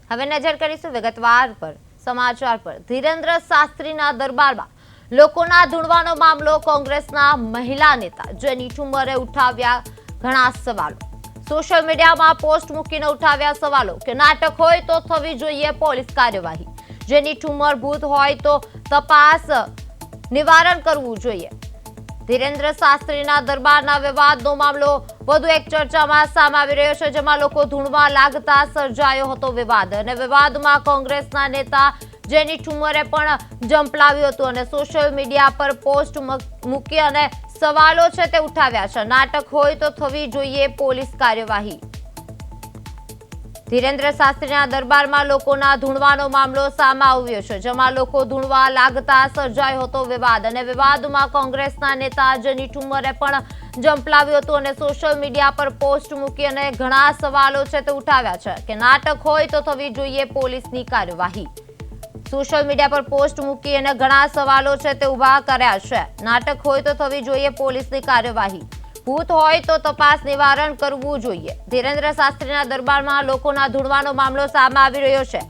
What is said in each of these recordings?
હવે નજર કરીશું વિગતવાર પર સમાચાર પર। ધીરેન્દ્ર શાસ્ત્રીના દરબારમાં લોકોના ધૂણવાનો મામલો। કોંગ્રેસના મહિલા નેતા જેની ઠુમ્મરે ઉઠાવ્યા ઘણા સવાલો। સોશિયલ મીડિયામાં પોસ્ટ મૂકીને ઉઠાવ્યા સવાલો કે નાટક હોય તો થવી જોઈએ પોલીસ કાર્યવાહી, જેની ઠુમ્મર ભૂત હોય તો તપાસ નિવારણ કરવું જોઈએ। ધીરેન્દ્ર શાસ્ત્રીના દરબારના વિવાદનો મામલો વધુ એક ચર્ચામાં સામે આવી રહ્યો છે, જેમાં લોકો ધૂણવા લાગતા સર્જાયો હતો વિવાદ અને વિવાદમાં કોંગ્રેસના નેતા જેની ઠુમ્મરે પણ ઝંપલાવ્યું હતું અને સોશિયલ મીડિયા પર પોસ્ટ મૂકી અને સવાલો છે તે ઉઠાવ્યા છે। નાટક હોય તો થવી જોઈએ પોલીસ કાર્યવાહી। ધીરેન્દ્ર શાસ્ત્રીના દરબારમાં લોકોના ધૂણવાનો મામલો સામે આવ્યો છે, જેમાં લોકો ધૂણવા લાગતા સર્જાયો હતો વિવાદ અને વિવાદમાં કોંગ્રેસના નેતા જેની ઠુમ્મરે પણ ઝંપલાવ્યું હતું અને સોશિયલ મીડિયા પર પોસ્ટ મૂકી અને ઘણા સવાલો છે તે ઉઠાવ્યા છે કે નાટક હોય તો થવી જોઈએ પોલીસની કાર્યવાહી। સોશિયલ મીડિયા પર પોસ્ટ મૂકી અને ઘણા સવાલો છે તે ઉભા કર્યા છે। નાટક હોય તો થવી જોઈએ પોલીસની કાર્યવાહી, ભૂત હોય તો તપાસ નિવારણ કરવું જોઈએ। ધીરેન્દ્ર શાસ્ત્રીના દરબારમાં લોકોના ધૂણવાનો મામલો સામે આવી રહ્યો છે,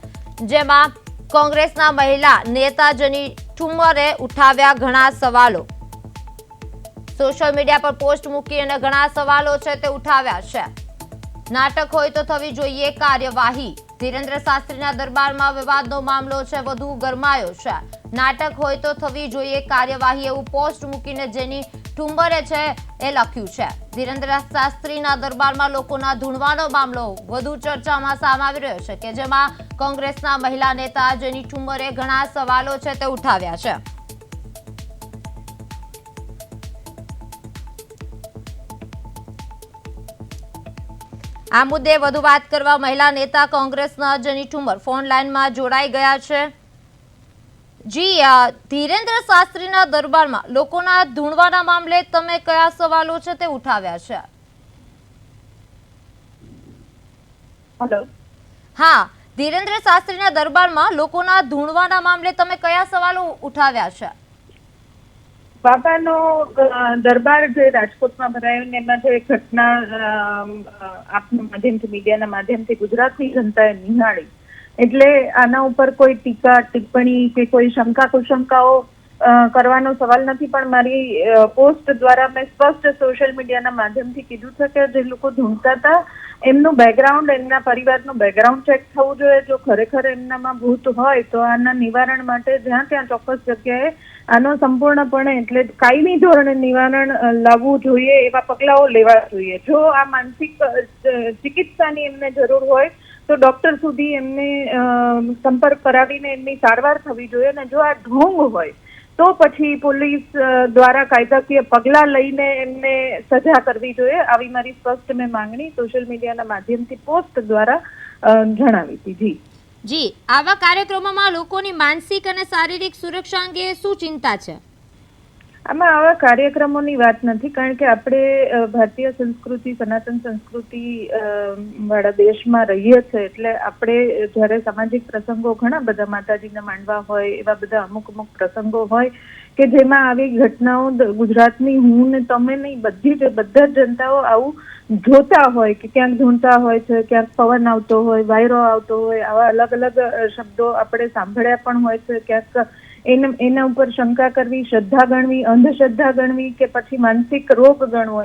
જેમાં કોંગ્રેસના મહિલા નેતા જેની ઠુમ્મરે ઉઠાવ્યા ઘણા સવાલો। સોશિયલ મીડિયા પર પોસ્ટ મૂકી અને ઘણા સવાલો છે તે ઉઠાવ્યા છે। નાટક હોય તો થવી જોઈએ કાર્યવાહી। ધીરેન્દ્ર શાસ્ત્રીના દરબારમાં વિવાદનો મામલો છે વધુ ગરમાયો છે। નાટક હોય તો થવી જોઈએ કાર્યવાહી એવું પોસ્ટ મૂકીને જેની ઠુમ્મરે છે એ લખ્યું છે। ધીરેન્દ્ર શાસ્ત્રીના દરબારમાં લોકોના ધૂણવાનો મામલો વધુ ચર્ચામાં સામે આવી રહ્યો છે કે જેમાં કોંગ્રેસના મહિલા નેતા જેની ઠુમ્મરે ઘણા સવાલો છે તે ઉઠાવ્યા છે। આ મુદ્દે વધુ વાત કરવા મહિલા નેતા કોંગ્રેસના જેની ઠુમ્મર ફોન લાઈનમાં જોડાઈ ગયા છે। જી, ધીરેન્દ્ર શાસ્ત્રીના દરબારમાં લોકોના ધૂણવાના મામલે તમે કયા સવાલો છે તે ઉઠાવ્યા છે? હેલો, હા, ધીરેન્દ્ર શાસ્ત્રીના દરબારમાં લોકોના ધૂણવાના મામલે તમે કયા સવાલો ઉઠાવ્યા છે? બાબાનો દરબાર જે રાજકોટમાં ભરાયો ને એમાં જે ઘટના આપના માધ્યમથી, મીડિયાના માધ્યમથી ગુજરાતની જનતાએ નિહાળી, એટલે આના ઉપર કોઈ ટીકા ટિપ્પણી કે કોઈ શંકા કુશંકાઓ કરવાનો સવાલ નથી, પણ મારી પોસ્ટ દ્વારા મેં સ્પષ્ટ સોશિયલ મીડિયાના માધ્યમથી કીધું છે કે જે લોકો ઢૂંઢતા હતા એમનું બેકગ્રાઉન્ડ, એમના પરિવારનું બેકગ્રાઉન્ડ ચેક થવું જોઈએ। જો ખરેખર એમનામાં ભૂત હોય તો આના નિવારણ માટે જ્યાં ત્યાં ચોક્કસ જગ્યાએ આનો સંપૂર્ણપણે એટલે કાયમી ધોરણે નિવારણ લાવવું જોઈએ, એવા પગલાઓ લેવા જોઈએ। જો આ માનસિક ચિકિત્સાની એમને જરૂર હોય તો ડોક્ટર સુધી એમને સંપર્ક કરાવીને એમની સારવાર થવી જોઈએ, અને જો આ ઢોંગ હોય તો પછી પોલીસ દ્વારા કાયદાકીય પગલાં લઈને એમને સજા કરવી જોઈએ। આવી મારી સ્પષ્ટ મેં માંગણી સોશિયલ મીડિયાના માધ્યમથી પોસ્ટ દ્વારા જણાવી હતી। જી, આવા કાર્યક્રમોમાં લોકોની માનસિક અને શારીરિક સુરક્ષા અંગે શું ચિંતા છે? આમાં આવા કાર્યક્રમોની વાત નથી, કારણ કે આપણે ભારતીય સંસ્કૃતિ, સનાતન સંસ્કૃતિ વાળા દેશમાં રહીએ છીએ, એટલે આપણે જ્યારે સામાજિક પ્રસંગો ઘણા બધા માતાજીના માંડવા હોય, એવા બધા અમુક પ્રસંગો હોય કે જેમાં આવી ઘટનાઓ ગુજરાતની હું ને તમે નહીં, બધા જ જનતાઓ આવું જોતા હોય કે ક્યાંક ધૂણતા હોય છે, ક્યાંક પવન આવતો હોય, વાયરો આવતો હોય, આવા અલગ અલગ શબ્દો આપણે સાંભળ્યા પણ હોય છે। ક્યાંક એના ઉપર શંકા કરવી, શ્રદ્ધા ગણવી, અંધશ્રદ્ધા ગણવી કે પછી માનસિક રોગ ગણવો,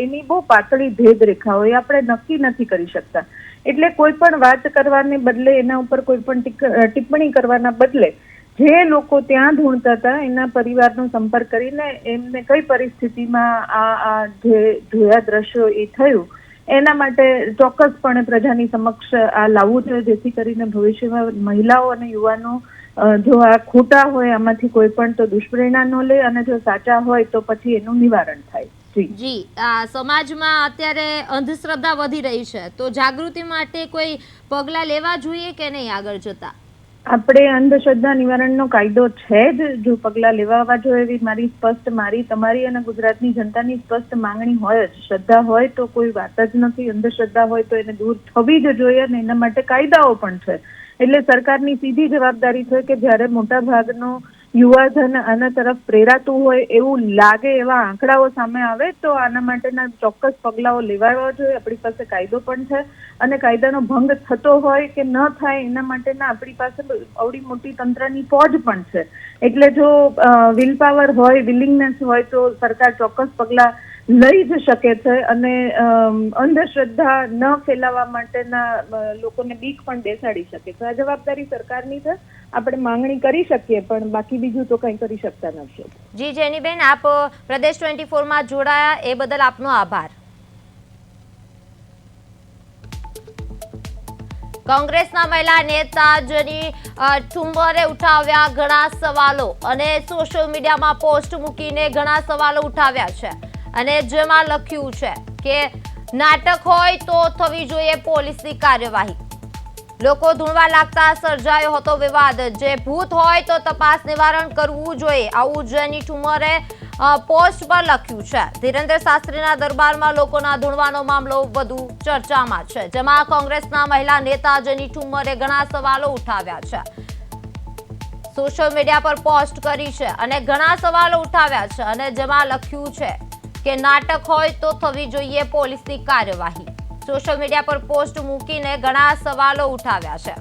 એની બહુ પાતળી ભેદરેખા હોય, આપણે નક્કી નથી કરી શકતા। એટલે કોઈ પણ વાત કરવાને બદલે, એના ઉપર કોઈ પણ ટિપ્પણી કરવાના બદલે જે લોકો ત્યાં ધૂણતા હતા એના પરિવારનો સંપર્ક કરીને એમને કઈ પરિસ્થિતિમાં આ જે જોયા દ્રશ્યો એ થયું, એના માટે ચોક્કસપણે પ્રજાની સમક્ષ આ લાવવું જોઈએ, જેથી કરીને ભવિષ્યમાં મહિલાઓ અને યુવાનો જો આ ખોટા હોય આમાંથી કોઈ પણ તો દુષ્પરિણામ ન લે, અને જો સાચા હોય તો પછી એનું નિવારણ થાય। જી, સમાજમાં અત્યારે અંધશ્રદ્ધા વધી રહી છે, તો જાગૃતિ માટે કોઈ પગલાં લેવા જોઈએ કે નહીં આગળ જતા? આપણે અંધશ્રદ્ધા નિવારણનો કાયદો છે જ, જો પગલાં લેવા જોઈએ એવી મારી સ્પષ્ટ, તમારી અને ગુજરાતની જનતાની સ્પષ્ટ માંગણી હોય જ। શ્રદ્ધા હોય તો કોઈ વાત જ નથી, અંધશ્રદ્ધા હોય તો એને દૂર થવી જ જોઈએ, અને એના માટે કાયદાઓ પણ છે। એટલે સરકારની સીધી જવાબદારી છે કે જ્યારે મોટા ભાગનો યુવાધન આના તરફ પ્રેરાતું હોય એવું લાગે એવા આંકડાઓ સામે આવે તો આના માટેના ચોક્કસ પગલાઓ લેવાવા જોઈએ. આપણી પાસે કાયદો પણ છે અને કાયદાનો ભંગ થતો હોય કે ન થાય એના માટેના આપણી પાસે આવડી મોટી તંત્રની ફોજ પણ છે. એટલે જો વિલ પાવર હોય, વિલિંગનેસ હોય તો સરકાર ચોક્કસ પગલાં લઈ જ શકે છે અને અંધશ્રદ્ધા ન ફેલાવા માટેના લોકોને બીક પણ બેસાડી શકે છે. આ જવાબદારી સરકારની છે. આપણે માંગણી કરી શકીએ પણ બાકી બીજું તો કંઈ કરી શકતા નથી. જી જેનીબેન, આપ પ્રદેશ 24 માં જોડાયા એ બદલ આપનો આભાર. કોંગ્રેસના મહિલા નેતા જેની ઠુમ્મરે ઉઠાવ્યા ઘણા સવાલો અને સોશિયલ મીડિયામાં પોસ્ટ મૂકીને ઘણા સવાલો ઉઠાવ્યા છે અને જેમાં લખ્યું છે કે નાટક હોય તો થવી જોઈએ પોલીસની કાર્યવાહી. લોકો ધૂણવા લાગતા સર્જાયો હતો વિવાદ. જે ભૂત હોય તો તપાસ નિવારણ કરવું જોઈએ, આવું જેની ઠુમ્મરે પોસ્ટ પર લખ્યું છે. ધીરેન્દ્ર શાસ્ત્રીના દરબારમાં લોકોના ધૂણવાનો મામલો વધુ ચર્ચામાં છે, જેમાં કોંગ્રેસના મહિલા નેતા જેની ઠુમ્મરે ઘણા સવાલો ઉઠાવ્યા છે, સોશિયલ મીડિયા પર પોસ્ટ કરી છે અને ઘણા સવાલો ઉઠાવ્યા છે અને જેમાં લખ્યું છે કે નાટક હોય તો થવી જોઈએ પોલીસની કાર્યવાહી. સોશિયલ મીડિયા પર પોસ્ટ મૂકીને ઘણા સવાલો ઉઠાવ્યા છે.